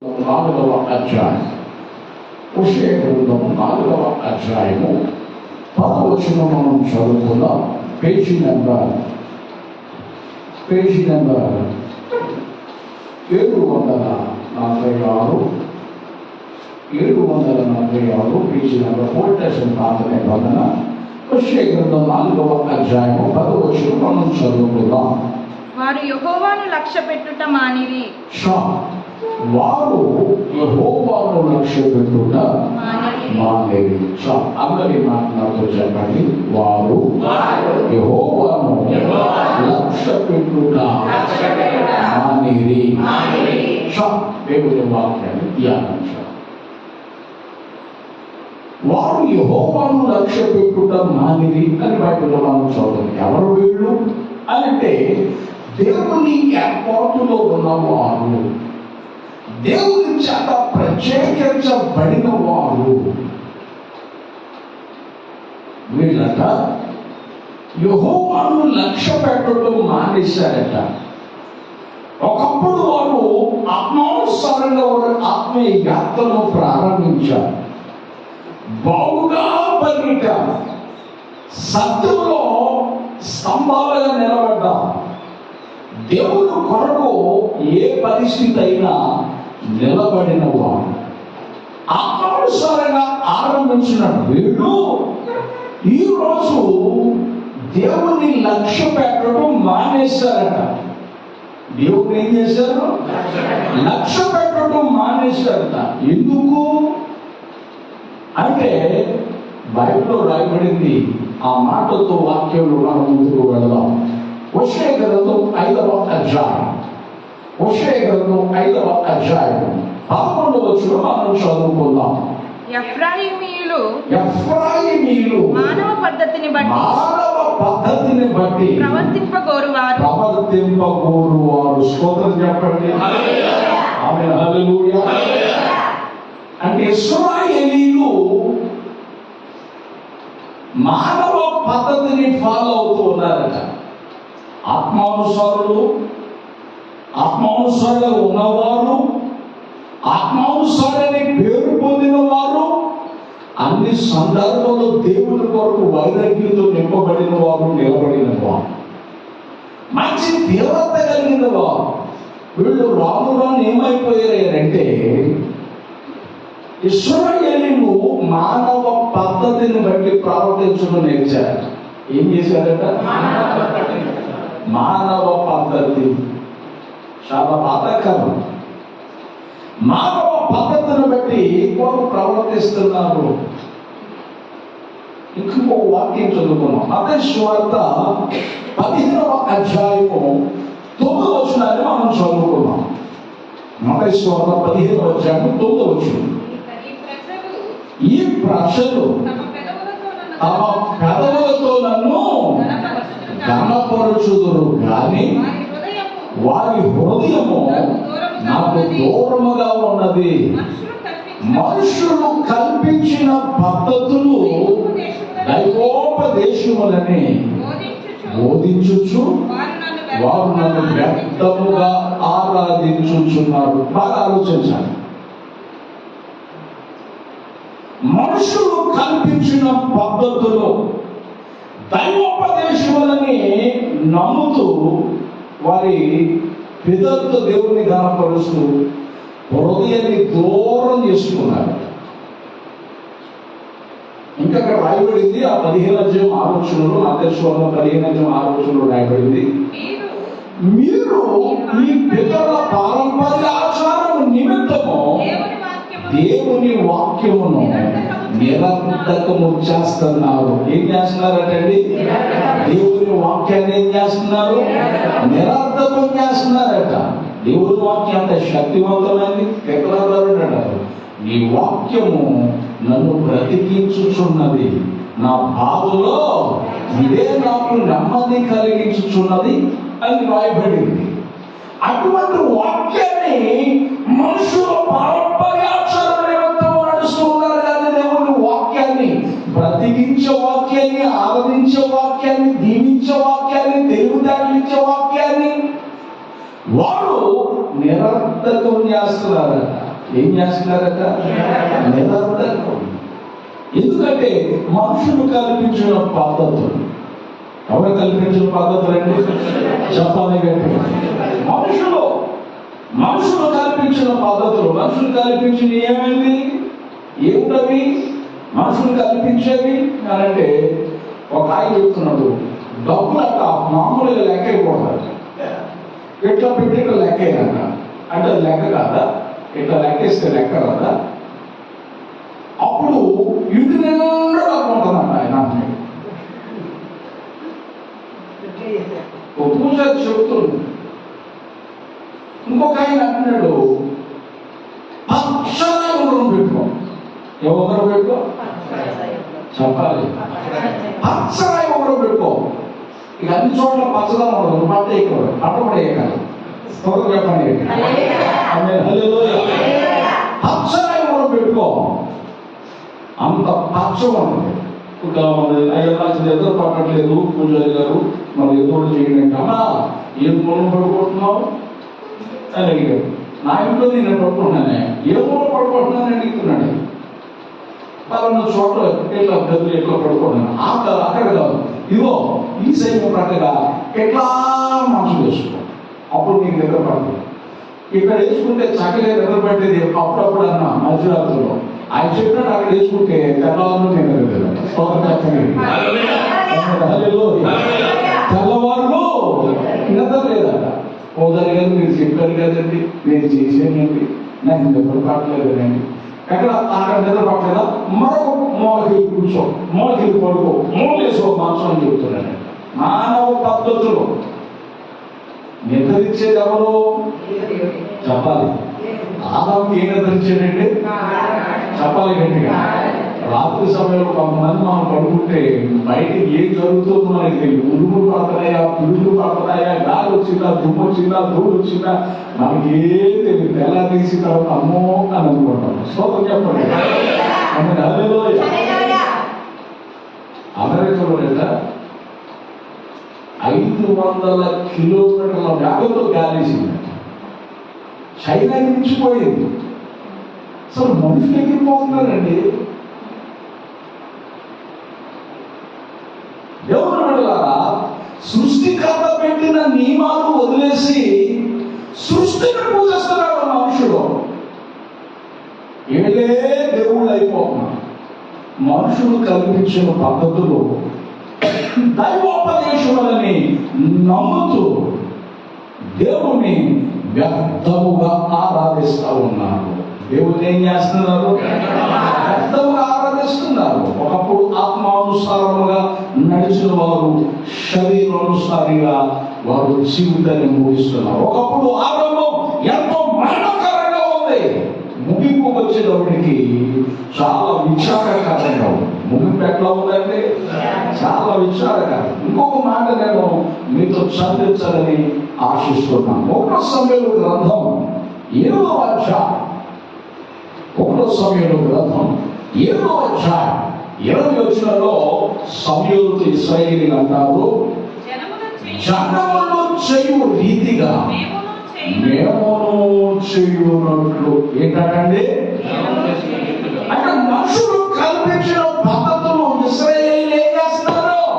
4వ అధ్యాయం. హోషేయ గ్రంథం 4వ అధ్యాయము 10వ వచనం మనం చదువుకుందాం. Page number 746 page number old testament పాత నిబంధన. హోషేయ గ్రంథం 4వ అధ్యాయము 10వ వచనం మనం చదువుకుందాం. వారు యెహోవాను లక్ష్యపెట్టుట మానిరి. వారు యెహోవాను లక్ష్యపెట్టుట మానిరి. అందరి మాటలతో చెప్పండి. వారు యెహోవాను లక్ష్యపెట్టుట మానిరి. దేవుని వాక్యాన్ని ధ్యానించాలి. వారు యెహోవాను లక్ష్యపెట్టుట మానిరి అని బైబిల్లో మనం చదువుతాం. ఎవరు వీళ్ళు అంటే దేవుని ఏర్పాటులో ఉన్నవారు, దేవుని చేత ప్రత్యేకించబడిన వారు. వీళ్ళట యెహోవాను లక్ష్య పెట్టడం మానేశారట. ఒకప్పుడు వారు ఆత్మానుసారంగా వారు ఆత్మీయ యాత్రను ప్రారంభించారు. బావుగా పరిగెట్టారు. సత్యంలో స్తంభాలుగా నిలబడ్డాం. దేవుని కొరకు ఏ పరిస్థితి అయినా నిలబడిన వారు. ఆత్మానుసారంగా ఆరంభించిన వీళ్ళు ఈరోజు దేవుని లక్ష్య పెట్టడం మానేశారట. దేవుని ఏం చేశారు? లక్ష్య పెట్టడం మానేశారట. ఎందుకు అంటే బైబిల్లో రాయబడింది. ఆ మాటతో వాక్యంలో మనం ముందుకు వెళదాం. హోషేయ గ్రంథం 5వ అధ్యాయం. హోషేయ గ్రంథం 5వ అధ్యాయం 11వ వచనం మనం చదువుకుందాం. ఎఫ్రాయిమీయులు మానవ పద్ధతిని బట్టి ప్రవర్తింపగోరువారు. స్తోత్రం చెప్పండి. ఆమేన్, హల్లెలూయా. అంటే ఇశ్రాయేలీయులు మానవ పద్ధతిని ఫాలో అవుతూ ఉన్నారట. ఆత్మానుసారులుగా ఉన్నవారు, ఆత్మానుసారాన్ని పేరు పొందిన వారు, అన్ని సందర్భాల్లో దేవుని కొరకు వైరాగ్యంతో నింపబడిన వారు, నిలబడిన వారు, మంచి తీవ్రత కలిగిన వారు. వీళ్ళు రాను రాను ఏమైపోయారంటే ఇశ్రాయేలీయులు మానవ పద్ధతిని బట్టి ప్రవర్తించడం నేర్చారు. ఏం చేశారట? మానవ పద్ధతి చాలా బాధాకరం. మానవ పద్ధతిని బట్టి వారు ప్రవర్తిస్తున్నారు. ఇంకొక వాక్యం చదువుకున్నాం. మత్తయి సువార్త 15వ అధ్యాయము 9వ వచనాన్ని మనం చదువుకున్నాం. మత్తయి సువార్త 15వ అధ్యాయం 9వ వచనం. ఈ ప్రజలు తమ పెదవులతో నన్ను ఘనపరచుదురు గాని వారి హృదయము నాకు దూరముగా ఉన్నది. మనుషులు కల్పించిన పద్ధతులు దైవోపదేశములని బోధించుచు వారు నన్ను వ్యర్థముగా ఆరాధించుచున్నారు. బాగా ఆలోచించాలి. మనుషులు కల్పించిన పద్ధతులు దైవోపదేశములని నమ్ముతూ వారి పితరులతో దేవుని ఘనపరుస్తూ హృదయాన్ని దూరం చేసుకున్నారు. ఇంకా అక్కడ రాయబడింది. ఆ 15వ అధ్యాయం 6వ వచనంలో, మత్తయి సువార్త 15వ అధ్యాయం 6వ వచనంలో రాయబడింది. మీరు మీ పితరుల పారంపర్య ఆచారం నిమిత్తము దేవుని వాక్యమును నిరర్థకము చేస్తున్నారు. ఏం చేస్తున్నారటండి? దేవుని వాక్యాన్ని ఏం చేస్తున్నారు? నిరర్థకం చేస్తున్నారట. దేవుని వాక్యం అంత శక్తివంతమైంది. అంటారు, నీ వాక్యము నన్ను బ్రతికించుచున్నది, నా బాధలో ఇదే నాకు నెమ్మది కలిగించుచున్నది అని రాయబడింది. అటువంటి వాక్యాన్ని మనుషుల పారంపర్యాచారం నిమిత్తం నడుస్తున్నారు. కానీ దేవుని వాక్యాన్ని, బ్రతికించే వాక్యాన్ని, ఆరాధించే వాక్యాన్ని, దీవించే వాక్యాన్ని, తెలివితేటలిచ్చే వాక్యాన్ని వారు నిరర్థకం చేస్తున్నారట. ఏం చేస్తున్నారట? నిరర్ధకం. ఎందుకంటే మనుషులు కల్పించిన పద్ధతులు. ఎవరు కల్పించిన పద్ధతులు అండి? చెప్పాలి గట్టిగా. మనుషులు కల్పించిన పద్ధతులు. మనుషులు కల్పించిన ఏమైంది? ఏమిటవి మనుషులు కల్పించేవి అని అంటే, ఒక ఆయన చెప్తున్నాడు, డబ్బులు అట్ట మామూలుగా లెక్క అయిపోతారు. ఎట్లా పెట్టి ఇట్లా లెక్క అయ్యాక అంటే అది లెక్క కాదా? ఇట్లా లెక్కేస్తే లెక్క రాదా? అప్పుడు ఇంటి నిండా డబ్బు ఉంటుందంట ఆయన. ఒక పూజ చెప్తుంది. ఇంకొక ఆయన అంటున్నాడు, పచ్చగా ఉంగరం పెట్టుకో. ఏ ఉంగరం పెట్టుకో? చెప్పాలి. పచ్చగా ఉంగరం పెట్టుకో. ఇక అన్ని చోట్ల పచ్చగా ఉండదు. పంట ఎక్కువ పంట కూడా వేయగలరు. త్వరగా చెప్పండి. పచ్చగా ఉంగరం పెట్టుకో. అంత పచ్చగా ఉంటుంది. ఇంకా నాకు ఎదురు పట్టట్లేదు పూజారి గారు, మనం ఎదురు చేయండి అంటే, అన్నా ఏం మూలం పడుకుంటున్నావు అని అడిగాడు. నా ఇంట్లో నేను పడుకుంటున్నానే. ఏ మూలం పడుకుంటున్నానని అడుగుతున్నాడు. పలానా చోట్ల ఎట్లా గదులు ఎట్లా పడుకుంటున్నాను. అక్కడ కాదు, ఇదిగో ఈ సైన్యం ప్రక్కగా ఎట్లా మనసు వేసుకో. అప్పుడు నీకు నిద్ర పడుతుంది. ఇక్కడ వేసుకుంటే చక్కగా నిద్ర పట్టేది అప్పుడప్పుడు అన్న మధ్యరాత్రిలో. ఆయన చెప్పినట్టు అక్కడ వేసుకుంటే తెల్లవారు నేను తెల్లవారులు నిద్ర లేదట. ఓదారి గారు మీరు చెప్పారు కదండి, నేను చేసేయండి, నాకు నిద్ర పట్టలేదండి. ఎక్కడ అక్కడ నిద్ర పట్టలేదా? మరొక మూలకి కూర్చో, మూలకి పడుకో, మూలేసో మాంసం అని చెప్తున్నాడు. మానవ పద్ధతులు నిద్రించేది ఎవరు? చెప్పాలి. ఆదాముకి ఏం నిద్రించాడండి? చెప్పాలి గట్టిగా. రాత్రి సమయంలో కొంతమంది మనం పడుకుంటే బయటికి ఏం జరుగుతుందో మనకి తెలియదు. ఉరుములు పడుతున్నాయా, పిడుగులు పడుతున్నాయా, గాలి వచ్చిందా, దుమ్ము వచ్చిందా, ధూళి వచ్చిందా, మనకి ఏం తెలియదు. ఎలా తీసిన తర్వాత అమ్మో అని అనుకుంటాం. స్తోత్రం చెప్పండి. అమెరికాలో 500 కిలోమీటర్ల వేగంతో గాలేసింది. చైనా మించిపోయింది. అసలు మనుషులు ఎగిరిపోతున్నారండి. దేవుని బిడ్డలారా, సృష్టికర్త పెట్టిన నియమాలు వదిలేసి సృష్టిని పూజిస్తున్నాడు మనుషులు. ఏడే దేవుళ్ళు అయిపోతున్నారు. మనుషులు కల్పించిన పద్ధతులు దైవోపదేశములని నమ్ముతూ దేవుణ్ణి వ్యర్థముగా ఆరాధిస్తూ ఉన్నారు. దేవుని ఏం చేస్తున్నారు? వ్యర్థముగా ఆరాధిస్తున్నారు. ఒకప్పుడు ఆత్మానుసారముగా నడిచిన వారు శరీరానుసారిగా వారు జీవితాన్ని ముగిస్తున్నారు. ఒకప్పుడు ఆరంభం ఎంతో మరణకరంగా ఉంది, ముగింపు వచ్చేటప్పటికి చాలా విచారకరంగా ఉంది. ముగింపు ఎట్లా ఉందంటే చాలా విచారకరం. ఇంకొక మాట నేను మీతో చదివించాలని ఆశిస్తున్నాను. 1 సమూయేలు గ్రంథం 7వ అధ్యాయం, 1 సమూయేలు గ్రంథం 7వ అధ్యాయం 20వ వచనంలో సమూయేలుతో ఇశ్రాయేలీయులు అంటారు, జనములు చేయు రీతిగా మేమును చేయునట్లు. ఏంటండి అంటే మనుషులు కల్పించిన పద్ధతులు ఇశ్రాయేలీయులు ఏం చేస్తున్నారు?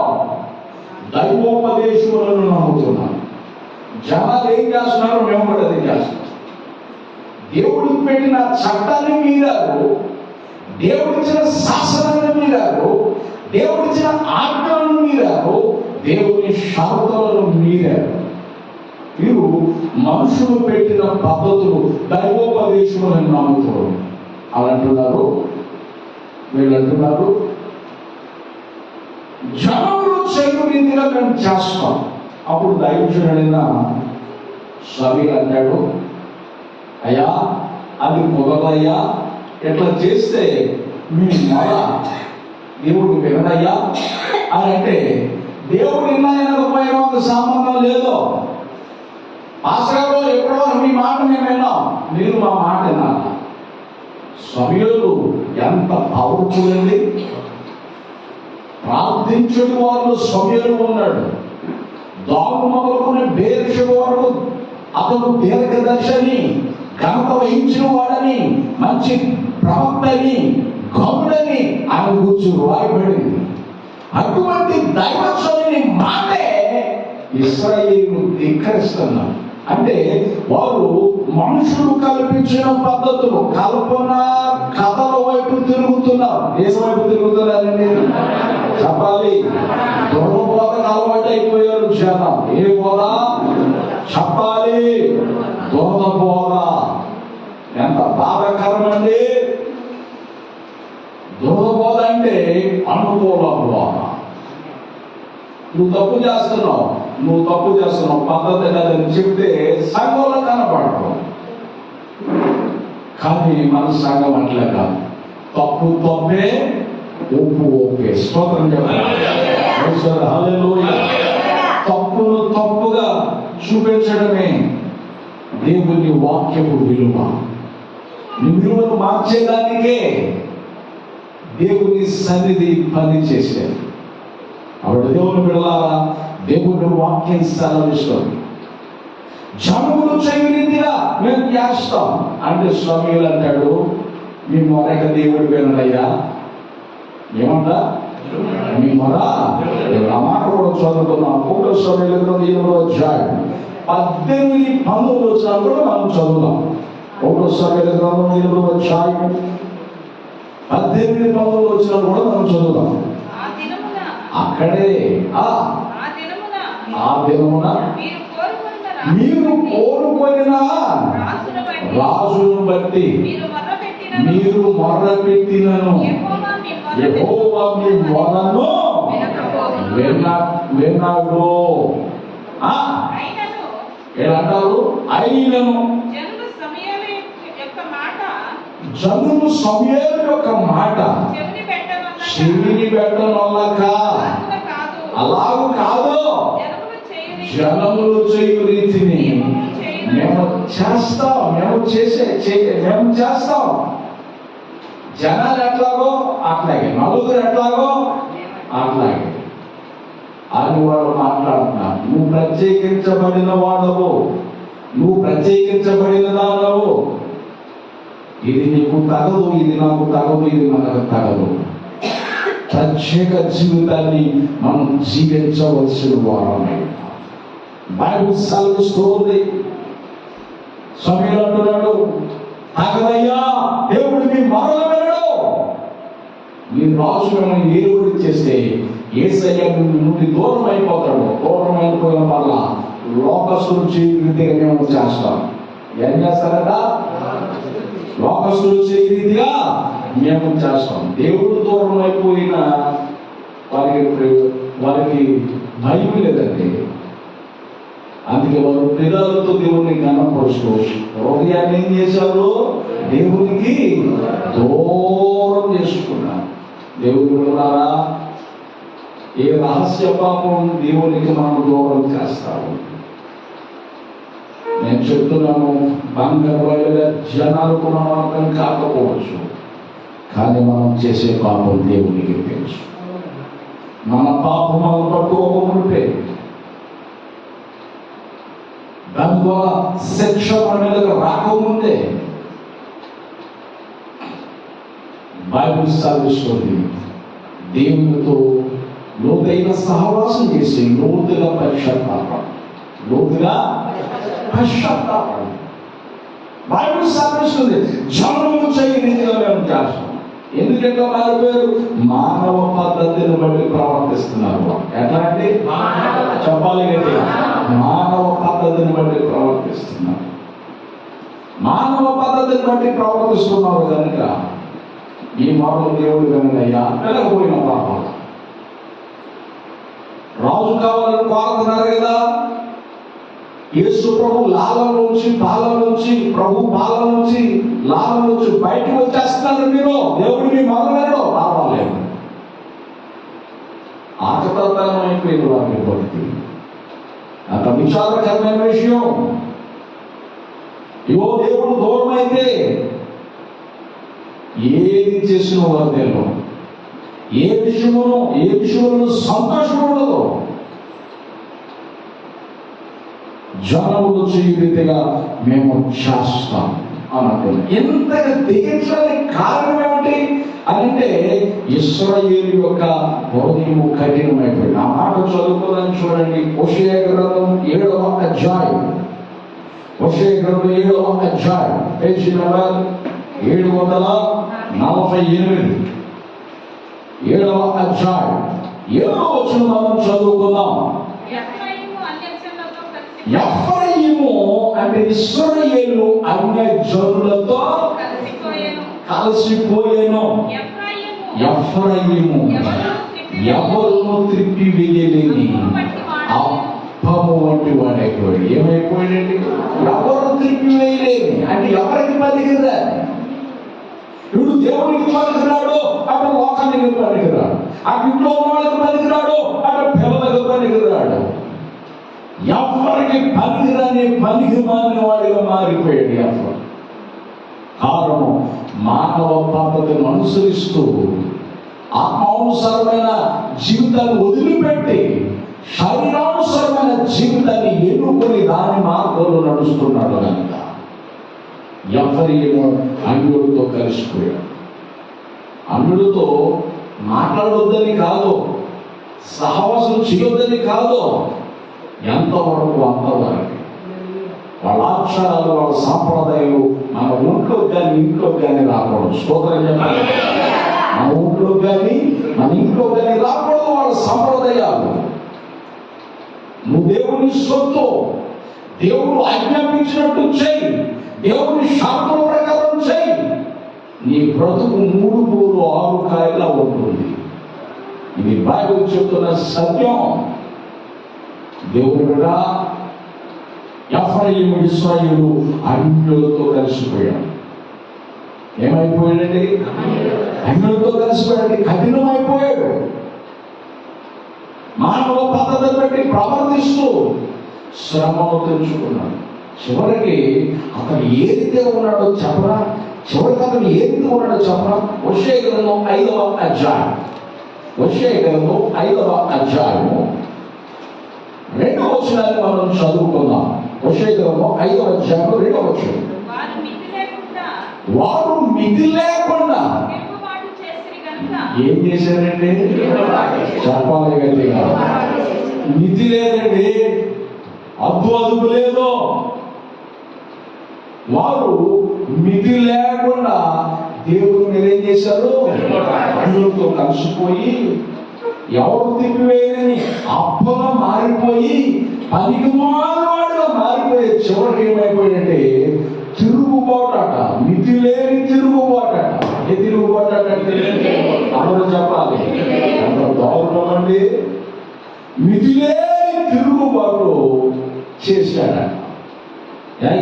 దైవోపదేశములను నమ్ముతున్నారు. జనాలు ఏం చేస్తున్నారు? మేము కూడా అదే చేస్తున్నాం. దేవుడికి పెట్టిన చట్టాన్ని మీరారు, దేవుడిచ్చిన శాసనాన్ని మీరారు, దేవుడిచ్చిన ఆజ్ఞలను మీరారు, దేవుని షరతులను మీరారు. వీరు మనుషులు పెట్టిన పద్ధతులు దైవోపదేశములను నమ్ముతారు. అలా అంటున్నారు, వీళ్ళు అంటున్నారు జనములు చేయు రీతిగా మేము చేస్తాం. అప్పుడు దైవజనుడైన సమూయేలు అంటాడు, అయ్యా అది కుదరదయ్యా, ఎట్లా చేస్తే మీ మొర దేవుడు వినడయ్యా అని అంటే, దేవుడు విన్నాయనకపోయినా ఒక సంబంధం లేదు. పాస్టర్ ఎక్కడో మీ మాట మేము విన్నాం, మీరు మా మాట విన్నారు. సమూయేలు ఎంత పవర్ఫుల్ అండి. ప్రార్థించని వాళ్ళు సమూయేలు ఉన్నాడు. దాగు మొదలుకొని బేర్షెబ వరకు అతను దీర్ఘదర్శని, ఘనత వహించిన వాడని, మంచి ప్రవక్తని, గౌడని ఆయన గురించి రాయబడింది. అటువంటి దైవజనుని మాటే ఇశ్రాయేలు ధిక్కరిస్తున్నారు. అంటే వారు మనుషులు కల్పించిన పద్ధతులు, కల్పన కథల వైపు తిరుగుతున్నారు. దేశం వైపు తిరుగుతున్నారండి. చెప్పాలి, దుర్బోధకు అలవాటు అయిపోయారు జనం. ఏ బోధ చెప్పాలి? దుర్బోధ. ఎంత బాధాకరం అండి. దుర్బోధ అంటే అనుకూల బోధ. నువ్వు తప్పు చేస్తున్నావు పద్ధతి కాదని చెప్తే సంఘంలో కనపడవు. కానీ మన సంఘం అట్లా కాదు. తప్పు తప్పే, ఒప్పు ఒప్పే. స్తోత్రం చెప్పాలి. హల్లెలూయా. తప్పును తప్పుగా చూపించడమే దేవుని వాక్యపు విలువ. నీ విలువను మార్చేదానికే దేవుని సన్నిధి పని చేసేది. అప్పుడు దేవుని బిడ్డలారా, దేవుని వాక్యం సెలవిస్తుంది. జనములు చేయు రీతిగా మేము చేస్తాం అంటే స్వామిలు అంటాడు, మీ మొరక దేవుడు వినడయ్యా. ఏమంటా? మీ మొర ఆ మాట కూడా చదువుకున్నాం. 1 సమూయేలు 8వ అధ్యాయం 18-19 వచనాలు కూడా మనం చదువుదాం. 1 సమూయేలు 8వ అధ్యాయం 18-19 వచనాలు కూడా మనం చదువుదాం. అక్కడే ఆ దినమున మీరు కోరుకొనిన రాజును బట్టి మీరు మొర్రపెట్టినను యెహోవా మీ మొరను విన్నాడు. ఏమంటారు? అయినను జనులు సమూయేలు యొక్క మాట చెవిని పెట్టనొల్లక, అలాగూ కాదు, జనములు చేయు రీతిని మేము చేస్తాం. జనాలు ఎట్లాగో అట్లాగే, నలుగురు ఎట్లాగో అట్లాగే అని వాడు మాట్లాడుతున్నారు. నువ్వు ప్రత్యేకించబడిన వాడవు, నువ్వు ప్రత్యేకించబడిన దానవు. ఇది నీకు తగదు, ఇది నాకు తగదు, ఇది మనకు తగదు. ప్రత్యేక జీవితాన్ని మనం జీవించవలసిన వారమే. బైబిల్ సెలవిస్తుంది. సమూయేలు అంటున్నాడు, తగదయ్యా, దేవుడు మీ మొరలు వినడు. మీ రాజు మిమ్మల్ని ఏలుబడి చేస్తే యేసయ్య నుండి దూరం అయిపోతాడు. దూరం అయిపోయిన వల్ల లోకస్తులు చేయగలిగితే మేము చేస్తాం. ఏం చేస్తారట? లోకస్తులు చేయ రీతిగా మేము చేస్తాం. దేవుడు దూరం అయిపోయిన వారికి భయం లేదండి. అందుకే వారు పెదాలతో దేవుడిని ఘనపరుస్తూ హృదయాన్ని ఏం చేశారు? దేవునికి దూరం చేసుకున్నారు. దేవుని ఉన్నారా? ఏ రహస్య పాపం దేవునికి మనం దూరం చేస్తాము? నేను చెప్తున్నాను, బంగారు జనాలకు మనం అర్థం కాకపోవచ్చు, కానీ మనం చేసే పాపం దేవునికి తెలుసు. మన పాపం మనం పట్టుకోకముందే దాని ద్వారా శిక్ష మన మీదకి రాకముందే బైబిల్ సెలవిస్తుంది, దేవునితో లోతైన సహవాసం చేసి లోతుగా పశ్చాత్తాపం. బైబిల్ సెలవిస్తుంది, జనములు చేయని రీతిగా మేము చేస్తాం. ఎందుకంటే మారిపోయారు? మానవ పద్ధతిని బట్టి ప్రవర్తిస్తున్నారు. ఎట్లా అంటే చెప్పాలి అంటే మానవ పద్ధతిని బట్టి ప్రవర్తిస్తున్నారు. మానవ పద్ధతిని బట్టి ప్రవర్తిస్తున్నారు కనుక ఈ మాటలు దేవుడు వినయ్యా వెనకపోయిన పాపం. రాజు కావాలని కోరుతున్నారు కదా. యేసు ప్రభు లాల నుంచి బయటకు వచ్చేస్తున్నారు. మీరు దేవుడు మీ మొదలు రావాలేదు. ఆకతాతనం అయిపోయింది వారి బట్టి. అంత విచారకరమైన విషయం. ఇవో దేవుడు దూరం అయితే ఏది చేసిన వారు తెలియదు. ఏ విషయంలో సంతోషం ఉండదు. జనములు చేయు రీతిగా మేము చేస్తాం. అని అంటున్నాడు. ఇంతగా దిగించడానికి కారణం ఏమిటి అని అంటే ఇశ్రాయేలు యొక్క హృదయం కఠినమైపోయింది. ఆ మాట చదువుకోదని చూడండి. హోషేయ గ్రంథం 7వ అధ్యాయం, హోషేయ గ్రంథం 7వ అధ్యాయం, పేజీ నెంబర్ 748. 7వ అధ్యాయం 7వ వచనం మనం చదువుకుందాం. ఎఫ్రాయిము అంటే ఇశ్రాయేలు అన్యజనులతో కలిసిపోయేను. ఎఫ్రాయిము ఎవరును త్రిప్పివేయలేని అప్పము వంటి వాడైపోయాడు. ఏమైపోయాడండి? ఎవరు త్రిప్పివేయలేని అంటే ఎవరికి పనికిరాడు. ఇప్పుడు దేవునికి పనికిరాడు, అక్కడ లోకానికి పనికిరాడు. అటు ఇంట్లో వాళ్ళకి పనికిరాడు, అక్కడ పిల్లలకు పనికిరాడు. ఎవరికి పనికిరాని పనికి మారిన వాడిగా మారిపోయాడు ఎవరు. కారణం మానవ పద్ధతిని అనుసరిస్తూ ఆత్మానుసారమైన జీవితాన్ని వదిలిపెట్టి శరీరానుసారమైన జీవితాన్ని ఎన్నుకొని దాని మార్గంలో నడుస్తున్నాడు కనుక ఎవరేమో అన్యుడితో కలిసిపోయాడు. అన్యుడితో మాట్లాడొద్దని కాదు, సహవాసం చేయొద్దని కాదు, ఎంతవరకు అంతవరకు. వాళ్ళ ఆచారాలు, వాళ్ళ సాంప్రదాయాలు మన ఒంట్లో కానీ ఇంట్లో కానీ రాకూడదు. స్తోత్రం చెప్పాలి. మన ఒంట్లో కానీ మన ఇంట్లో కానీ రాకూడదు వాళ్ళ సాంప్రదాయాలు. నువ్వు దేవుని సొత్తు, దేవుడు ఆజ్ఞాపించినట్టు చెయ్యి, దేవుని శాస్త్రం ప్రకారం చెయ్యి. నీ బ్రతుకు 3 పూలు 6 కాయలా ఉంటుంది. ఇది బైబిల్ చెప్తున్న సత్యం. దేవుడు కూడా ఎఫ్రాయిము ఇశ్రాయేలు అన్యులతో కలిసిపోయాడు. ఏమైపోయాడండి? అన్యులతో కలిసిపోయాడు, కఠినమైపోయాడు. మానవ పద్ధతి బట్టి ప్రవర్తిస్తూ శ్రమను తెచ్చుకున్నాడు. చివరికి అతను ఏ రీతిగా ఉన్నాడో చెప్పరా? చివరికి అతను ఏ రీతిగా ఉన్నాడో చెప్పరా? హోషేయ గ్రంథం 5వ అధ్యాయం, హోషేయ గ్రంథం 5వ అధ్యాయము 2వ వచనాన్ని మనం చదువుకుందాం. హోషేయ గ్రంథం 5వ అధ్యాయం 2వ వచనం. వారు మితి లేకుండా ఏం చేశారండి? చెప్పాలి గట్టిగా. మితి లేదండి, అదుపు లేదు. వారు మితి లేకుండా దేవుడు మీరు ఏం చేశారు? అన్యులతో కలిసిపోయి ఎవరు తిప్పివేయని అప్పగా మారిపోయి పనికి మారివాడుగా మారిపోయే చివరికి ఏమైపోయిందంటే తిరుగుబాటట, మితి లేని తిరుగుబాటట. ఏ తిరుగుబాటట అంటే అందరూ చెప్పాలి. అంత దారుణం అండి. మితి లేని తిరుగుబాటు చేశాడట.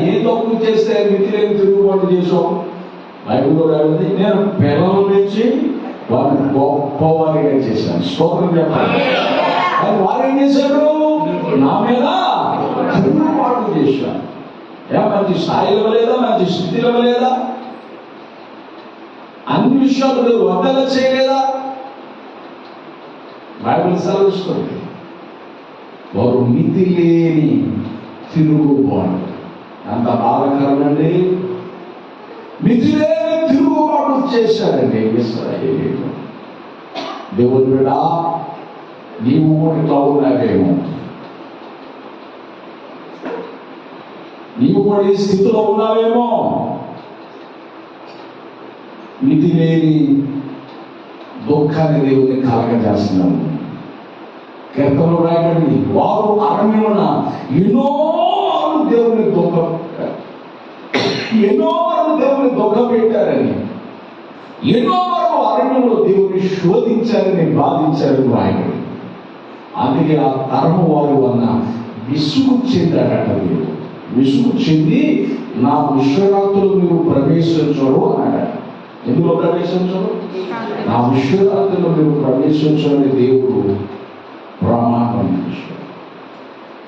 ఏ తప్పు చేస్తే మితి లేని తిరుగుబాటు చేసాం? బైబిల్లో రాయింది, నేను పిల్లల నుంచి వారిని గొప్పవారిగా చేశాను. స్తోత్రం చెప్పాలి. కానీ వారు ఏం చేశారు? నా మీద తిరుగుబాటు చేశాను. మంచి స్థాయిలో లేదా, మంచి స్థితిలో లేదా, అన్ని విషయాలు వద్దల చేయలేదా? బైబిల్ సెలవిస్తుంది వారు మితి లేని తిరుగుబాటు. అంత బాధాకరమండి. మితి లేని తిరుగుబాటు చేశారండి ఇశ్రాయేలీయులు. దేవుని బిడ్డ, నీవు కూడా ఉన్నావేమో, నీవు కూడా ఈ స్థితిలో ఉన్నావేమో. మితి లేని దుఃఖాన్ని దేవుని కలగజేస్తున్నాము. కీర్తనలో రాయబడింది, వారు అరణ్యమున ఎన్నో దేవుని దుఃఖం పెట్టారని, ఎన్నో అరణ్యంలో దేవుని శోధించారని, బాధించారని రాయబడింది. అందుకే ఆ తరము వారు అన్న విసుగు చెందాడట. దేవుడు విసుగు చెంది నా విశ్వరాత్రులు మీరు ప్రవేశించరు అన్నాడు. ఎందులో ప్రవేశించరు? నా విశ్వరాత్రులు మీరు ప్రవేశించరని దేవుడు ప్రమాణం చేశాడు.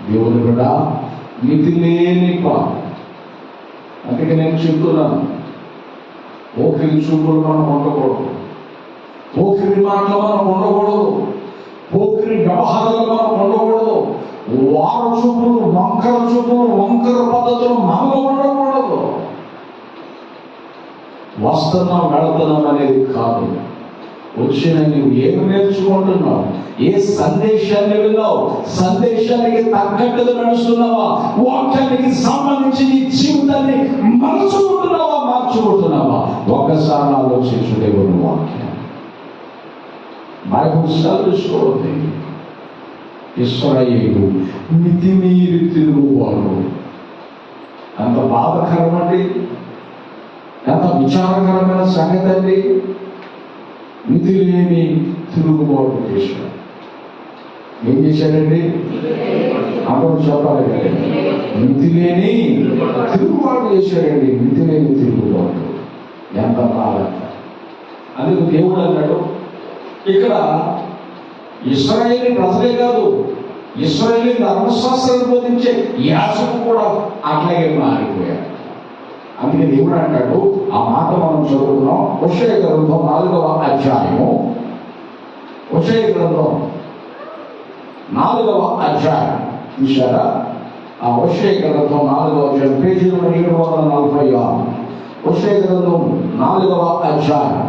దేవుని కూడా మితి లేని పాపం. అందుకే నేను చెప్తున్నాను, పోకిరి చూపులు మనం ఉండకూడదు, పోకిరి మాటలు మనం ఉండకూడదు, పోకిరి వ్యవహారాలు మనం ఉండకూడదు, వార చూపులు, వంకర పద్ధతులు మనలో ఉండకూడదు. వస్తున్నాం వెళుతున్నాం అనేది కాదు. వచ్చిన నువ్వు ఏమి నేర్చుకుంటున్నావు, ఏ సందేశాన్ని విన్నావు, సందేశానికి తగ్గట్టుగా నడుస్తున్నావా, వాక్యానికి సంబంధించి నీ జీవితాన్ని మలుచుకుంటున్నావా, మార్చుకుంటున్నావా? ఒక్కసారి ఆలోచించు దేవుని వాక్యం. బైబుల్ సెలవిస్తోంది, ఇశ్రాయేలు మితిమీరి తిరుగువారు. ఎంత బాధకరం అండి, ఎంత విచారకరమైన సంగతి అండి. మితిలేని తిరుగుబాటు చేశాడు. ఏం చేశాడండి? అందరూ చెప్పాలి కదా, మితిలేని తిరుగుబాటు చేశాడండి. మితిలేని తిరుగుబాటు ఎంత బాధ. అందుకు దేవుడు అన్నాడు, ఇక్కడ ఇశ్రాయేలు ప్రజలే కాదు, ఇశ్రాయేలు ధర్మశాస్త్రాన్ని బోధించే యాజకులు కూడా అట్లాగే మారిపోయారు. అందుకే దేవుడు అంటాడు, ఆ మాట మనం చదువుకున్నాం. హోషేయ గ్రంథం 4వ అధ్యాయము, హోషేయ గ్రంథం 4వ అధ్యాయం చూశారా? ఆ హోషేయ గ్రంథం 4వ అధ్యాయం పేజీ 746. హోషేయ గ్రంథం 4వ అధ్యాయం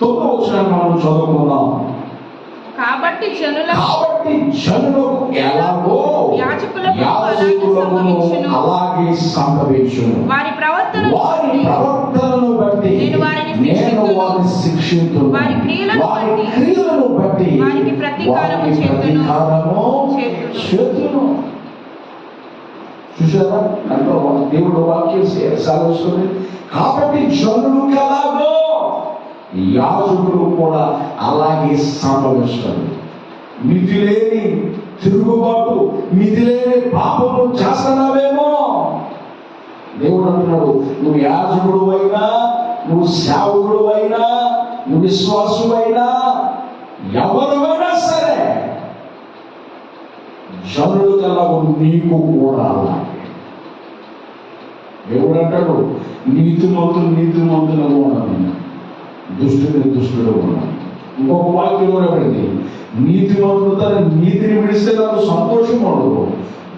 9వ వచనాన్ని మనం చదువుకుందాం. కాబట్టి జనులకు ఎలాగో యాజకులకు అలాగే సంభవించును. వారి ప్రవర్తనను బట్టి నేను వారిని శిక్షింతును. వారి క్రియలను బట్టి వారికి ప్రతీకారము చేతును. చూసారా? అంటే దేవుడు వాక్యం సెలవుస్తుంది. కాబట్టి జనులకు ఎలాగో యాజకులు కూడా అలాగే సంభవిస్తారు. మితిలేని తిరుగుబాటు, మితిలేని పాపము చేస్తున్నావేమో. దేవుడు అంటున్నాడు, నువ్వు యాజకుడు అయినా, నువ్వు సేవకుడు అయినా, నువ్వు విశ్వాసు అయినా, ఎవరైనా సరే జనులు కలవు నీకు కూడా అలాగే. దేవుడు అంటాడు, నీతిమంతులుగా ఉన్నాను, దుష్టుడు ఉన్నాను. ఇంకొక వాక్యం కూడా పడింది, నీతిమంతుడు తన నీతిని విడిస్తే నాకు సంతోషం ఉండదు,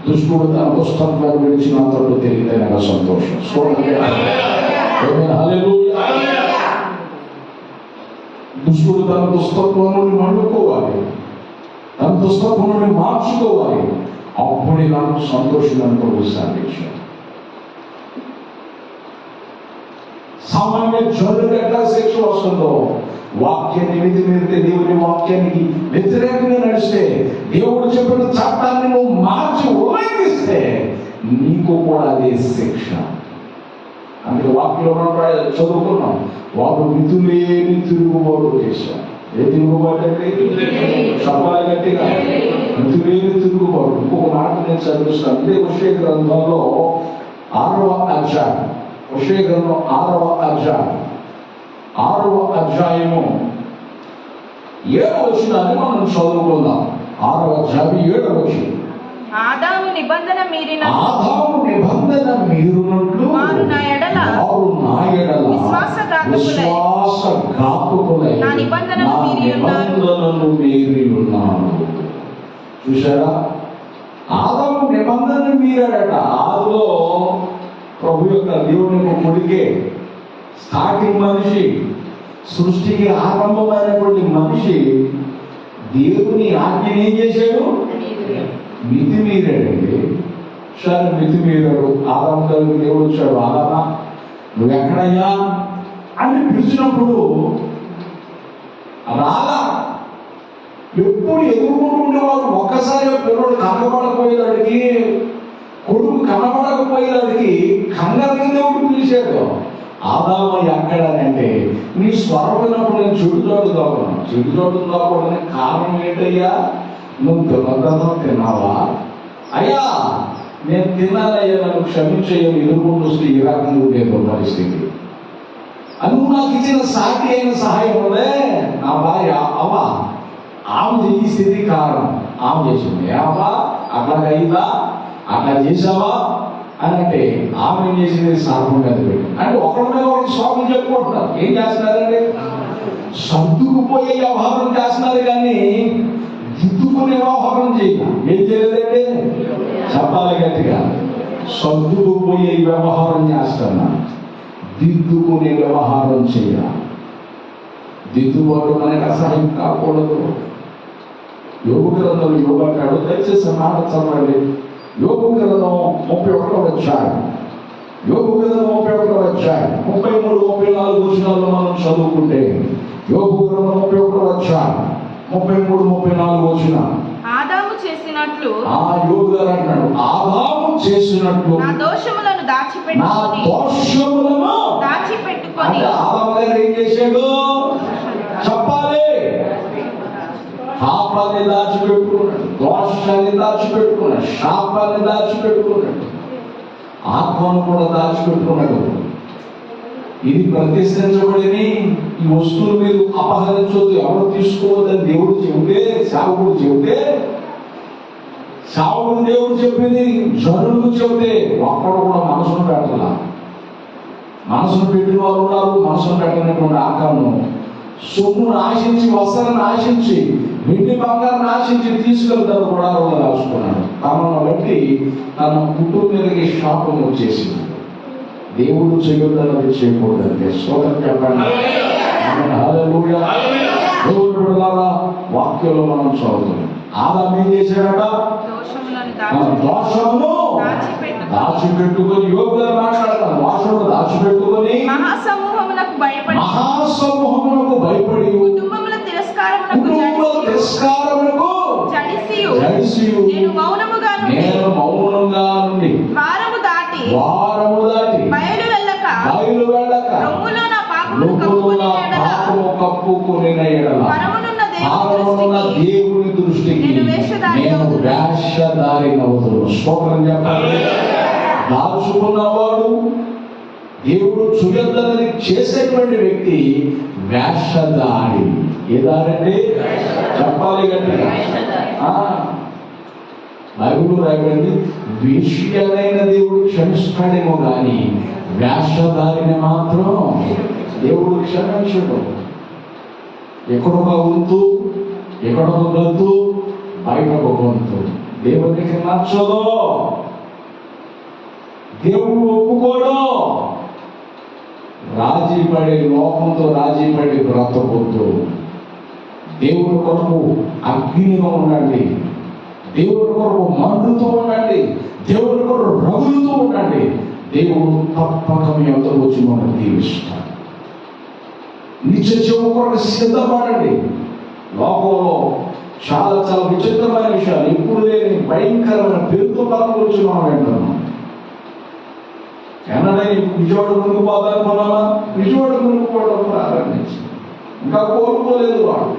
దుష్టుడు తన దుష్టత్వాన్ని విడిచినంతలో తెలియదే నాకు సంతోషం. దుష్టుడు తన దుష్టత్వం నుండి మండుకోవాలి, తన దుష్టత్వం నుండి మార్చుకోవాలి. అప్పుడే నాకు సంతోషం అనుకో సాధించాను. సామాన్య జనులకు ఎట్లా శిక్ష వస్తుందో, వాక్యాన్ని మితిమీరితే, దేవుని వాక్యానికి వ్యతిరేకంగా నడిస్తే, దేవుడు చెప్పిన చట్టాన్ని నువ్వు మార్చి ఉల్లంఘిస్తే నీకు కూడా అదే శిక్ష. అందుకే వాక్యంలో చదువుకున్నాం, వారు మితులేని తిరుగుబాటు చేశారు. ఏ తిరుగుబాటు అంటే చెప్పాలి గట్టిగా, మితులేని తిరుగుబాటు. ఇంకొక మాట నేను చదివిస్తాను. ఇదే హోషేయ గ్రంథంలో 6వ అధ్యాయం, హోషేయ గ్రంథం 6వ అధ్యాయము 7వ వచనాన్ని మనం చదువుకుందాం. 6వ అధ్యాయం 7వ వచనం. ఆదాము నిబంధన మీరునట్లు వారు నా ఎడల విశ్వాసఘాతుకులై నా నిబంధనను మీరి ఉన్నారు. చూసారా? ఆదాము నిబంధన మీరాడట. ఆదిలో ప్రభు యొక్క దేవుని కొడుకే, స్టార్టింగ్ మనిషి, సృష్టికి ఆరంభమైనటువంటి మనిషి దేవుని ఆజ్ఞని ఏం చేశాడు? మితిమీరాడండి. సరే, మితిమీరాడు. ఆదాము దగ్గరికి దేవుడు వచ్చాడు, ఆదామా నువ్వు ఎక్కడయ్యా అని పిలిచినప్పుడు రాలా. ఎప్పుడు ఎదుర్కొంటూ ఉండేవాడు. ఒక్కసారి పిల్లడు కనబడకపోయేదాడికి, కొడుకు కనబడకపోయేదాడికి కంగారు దేవుడు పిలిచాడు. ఆదాము ఎక్కడనంటే, నీ స్వరం విన్నప్పుడు నేను చెడుచోటు దాకున్నాను. చెడుచోటు దాకోవడానికి కారణం ఏంటయ్యా? నువ్వు తినదనం తిన్నావా? అయ్యా నేను తిన్నానయ్యా, నన్ను క్షమించయ్యా, ఎదుర్కొంటూ వస్తే ఈ రకంగా ఉండేది పరిస్థితి. నువ్వు నాకు ఇచ్చిన సాటి అయిన సహాయం ఉందే, నా భార్య అవ్వ, ఆమె ఈ స్థితి కారణం ఆమె చేసింది. అవ్వా అట్లాగైందా, అట్లా చేసావా అని అంటే ఆమె ఏం చేసింది? సర్పం మీద పెట్టి. అంటే ఒకరి మీద ఒకరికి స్వామి చెప్పుకుంటున్నారు. ఏం చేస్తున్నారండి? సర్దుకుపోయే వ్యవహారం చేస్తున్నారు, కానీ దిద్దుకునే వ్యవహారం చేయాలి. ఏం చేయలేదండి? చెప్పాలి గట్టిగా. సర్దుకుపోయే వ్యవహారం చేస్తున్నాను, దిద్దుకునే వ్యవహారం చేయాలి. దిద్దుబాటు మనకు అసహ్యం కాకూడదు. యోగు గ్రంథం యోగాడు దయచేసి మాట చదవండి. యోగు గ్రంథం 31వ అధ్యాయం, యోగు గ్రంథం 31వ అధ్యాయం 33, 34 వచనాల్లో మనం చదువుకుంటే, యోగు గ్రంథం 31వ అధ్యాయం 33, 34 వచనాలు. ఆదాము చేసినట్లు ఆ యోగు గారు అంటాడు, ఆదాము చేసినట్లు నా దోషములను నా దాచిపెట్టుకొని దోషములను. దాచిపెట్టుకొని అంటే ఆదాము గారు ఏం చేశాడు చెప్పాలి? పాపాన్ని దాచిపెట్టుకున్నాడు, దోషాన్ని దాచిపెట్టుకున్నాడు, శాపాన్ని దాచిపెట్టుకున్నాడు, ఆత్మను కూడా దాచిపెట్టుకున్నాడు. ఇది ప్రతిష్ఠించబడిని ఈ వస్తువులు మీరు అపహరించవద్దు, ఎవరు తీసుకోవద్దని దేవుడు చెబితే, సేవకుడు చెబితే, సేవకుడు దేవుడు చెప్పింది జనులకు చెబితే ఒక్కడు కూడా మనసును పెట్టాల. మనసును పెట్టిన వారు ఉన్నారు, మనసును పెట్టినటువంటి ఆకారం సొమ్మును ఆశించి, వస్త్రాన్ని ఆశించి, వెండి బంగారాన్ని ఆశించి తీసుకెళ్తారు కూడా రాసుకున్నాడు. తనను బట్టి తన కుటుంబం మీదకి శాపం వచ్చేసింది. దేవుడు చేయొద్దన్నది చేయకూడదంటే స్తోత్రం చెప్పండి. హల్లెలూయా. దేవుడు బిడ్డలారా, వాక్యంలో మనం చదువుతాం. ఆదాము ఏం చేశాడట? దోషమును దాచిపెట్టుకొని, యోగుగా మాట్లాడతాను, దోషమును దాచిపెట్టుకొని మహాసమూహములకు భయపడి కుటుంబముల తిరస్కారమునకు జడిసియు నేను మౌనముగా నుండి వారము దాటి బయలు వెళ్ళక రొమ్ములో నా పాపము కప్పుకుని పరమునున్న దేవుని దృష్టికి నేను వేషధారినవుతును. స్తోత్రం చెప్పాలి. దాచుకున్నవాడు, దేవుడు చూయొద్దన్నది చేసేటువంటి వ్యక్తి వేషధారి. ఏ దారండి చెప్పాలి గట్టిగా. బైబిల్ రాయబడింది, వేశ్యనైన దేవుడు క్షమిస్తాడేమో కానీ వేషధారిని మాత్రం దేవుడు క్షమించడు. ఎక్కడొక వంతు, ఎక్కడొక గొంతు, బయట ఒక గొంతు. దేవునికి నచ్చదు, దేవుడు ఒప్పుకోడు. రాజీ పడే, లోకంతో రాజీ పడి బ్రతకొద్దు. దేవుని కొరకు అగ్నిగా ఉండండి, దేవుని కొరకు మండుతూ ఉండండి, దేవుని కొరకు రగులుతూ ఉండండి. దేవుడు తప్పక మీ అంతకు వచ్చి మనం దీవిస్తాడు. నిత్య జీవం కొరకు సిద్ధపడండి. లోకంలో చాలా చాలా విచిత్రమైన విషయాలు, ఇప్పుడు లేని భయంకరమైన పేరుతో కాలం గురించి మనం వింటున్నాం. ఎన్నడైనా విజయవాడ ముందుకు పోతానుకున్నామా? విజయవాడ ముందుకు పోవడం ప్రారంభించి ఇంకా కోరుకోలేదు వాడు.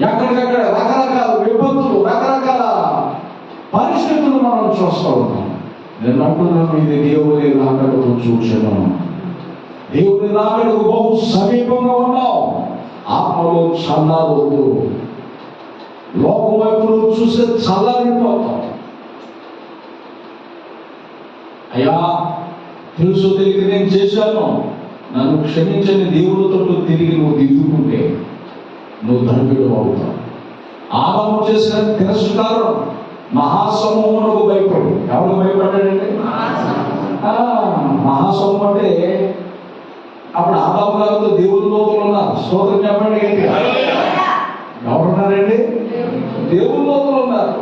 ఎక్కడికక్కడ రకరకాల విపత్తులు, రకరకాల పరిస్థితులు మనం చూస్తూ ఉన్నాం. నేను అంటున్నాను, ఇది దేవుని రాకడకు సూచన. దేవుని రాకడకు బహు సమీపంగా ఉన్నాం. ఆత్మలో చల్లారొద్దు. లోకం వైపు చూస్తే చల్లారిపోతాం. అయ్యా తెలుసు తెలియక నేను చేశాను, నన్ను క్షమించని దేవుడితో తిరిగి నువ్వు దిద్దుకుంటే నువ్వు ధన్యుడు అవుతావు. ఆదాము చేసిన తిరస్కారం మహాసమూహమునకు భయపడి. ఎవరికి భయపడ్డాడండి? మహాసమూహం అంటే అప్పుడు ఆదాము గారితో దేవుని లోతులు ఉన్నారు. స్తోత్రం చెప్పండి. ఎవరున్నారండి? దేవుని లోతులు ఉన్నారు.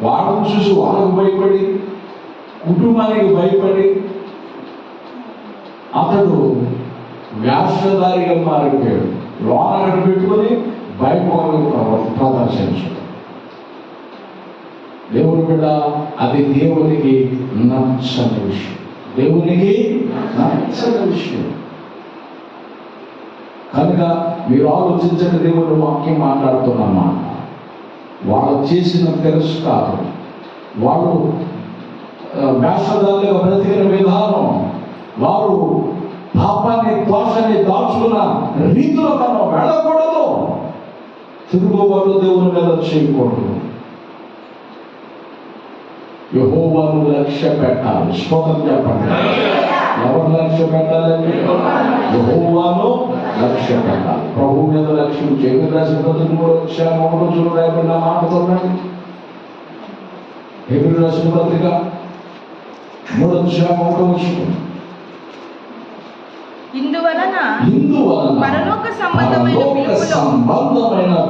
వాళ్ళని చూసి వాళ్ళకు భయపడి, కుటుంబానికి భయపడి అతడు వేషధారిగా మారిపోయాడు. లోన పెట్టుకొని బయట ప్రదర్శించాడు. దేవుని బిడ్డ, అది దేవునికి నచ్చని విషయం. దేవునికి నచ్చని విషయం కనుక మీరు ఆలోచించండి. దేవుని వాక్యం మాట్లాడుతున్నమాట. వాళ్ళు చేసిన తిరస్కారం, వాళ్ళు వేషధారులుగా బ్రతికిన విధానం, వారు పాపాన్ని, దోషాన్ని దాచుకున్న రీతిలో మనం వెళ్ళకూడదు. తిరుగుబాటు దేవుని మీద చేయకూడదు. యెహోవాను లక్ష్య పెట్టాలి. స్తోత్రం చెప్పండి. ఎవరు లక్ష్య పెట్టాలండి? యెహోవాను లక్ష్య పెట్టాలి. ప్రభు మీద లక్ష్యం చేయకుండా 3 అధ్యాయం 1 రాయబడిన మాట చూడండి. హెబ్రీయులకు రాసిన పత్రిక 3:1 ఇందువలన పరలోక సంబంధమైన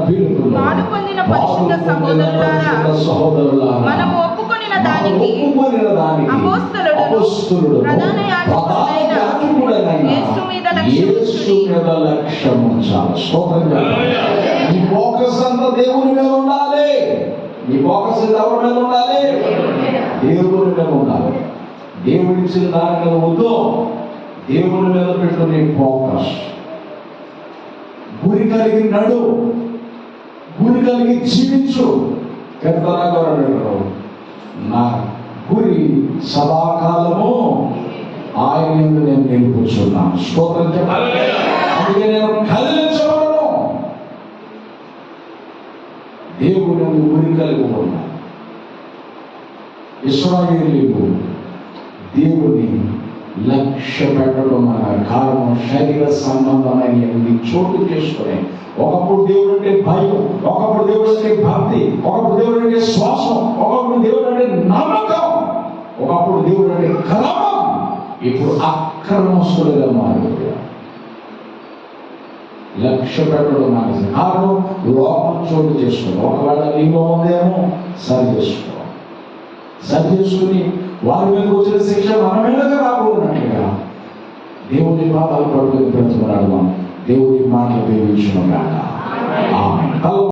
పిలుపులో పాలు పొందిన పరిశుద్ధ సహోదరులారా, మనము ఒప్పుకొనిన దానికి అపోస్తలుడు ప్రధాన యాజకుడైన యేసు మీద లక్ష్యం ఉంచాలి. స్తోత్రం చెప్పండి. నీ ఫోకస్ అంతా దేవుని మీద ఉండాలి. నీ ఫోకస్ ఎవరి మీద ఉండాలి? దేవుని మీద ఉండాలి. దేవుడిచ్చిన దాని మీద వద్దు, దేవుని మీద పెట్టు నీ ఫోకస్. గురి కలిగి నడు, గురి కలిగి జీవించు. కీర్తనకారుడు, నా గురి సదాకాలము ఆయన యందు నేను నిలుపుచున్నాను. స్తోత్రం చెప్పాలి. అందుకే నేను కదిలించబడను. దేవుని గురి కలిగి ఉన్నాను. ఇశ్రాయేలీయులు దేవుని లక్ష్య పెట్టడం అన్న కారణం శరీర సంబంధమైన చోటు చేసుకునే. ఒకప్పుడు దేవుడు అంటే భయం, ఒకప్పుడు దేవుడు అంటే భక్తి, ఒకప్పుడు దేవుడు అంటే శ్వాసం, ఒకప్పుడు దేవుడు అంటే నమ్మకం, ఒకప్పుడు దేవుడు అంటే క్రమం. ఇప్పుడు అక్రమస్తులుగా మారిపోయారు. లక్ష్య పెట్టడం మానేసి కారణం లోపం చోటు చేసుకోవాలి. ఒకవేళ నీలో ఉందేమో సరి చేసుకోవాలి. సరి చేసుకుని వారి మీద వచ్చిన శిక్ష మన మీదగా రాకూడనట్టుగా దేవుని పాదాలు పడుకుని పెంచుకున్నాడు. దేవుని మాటలు దీవించును గాక. ఆమేన్.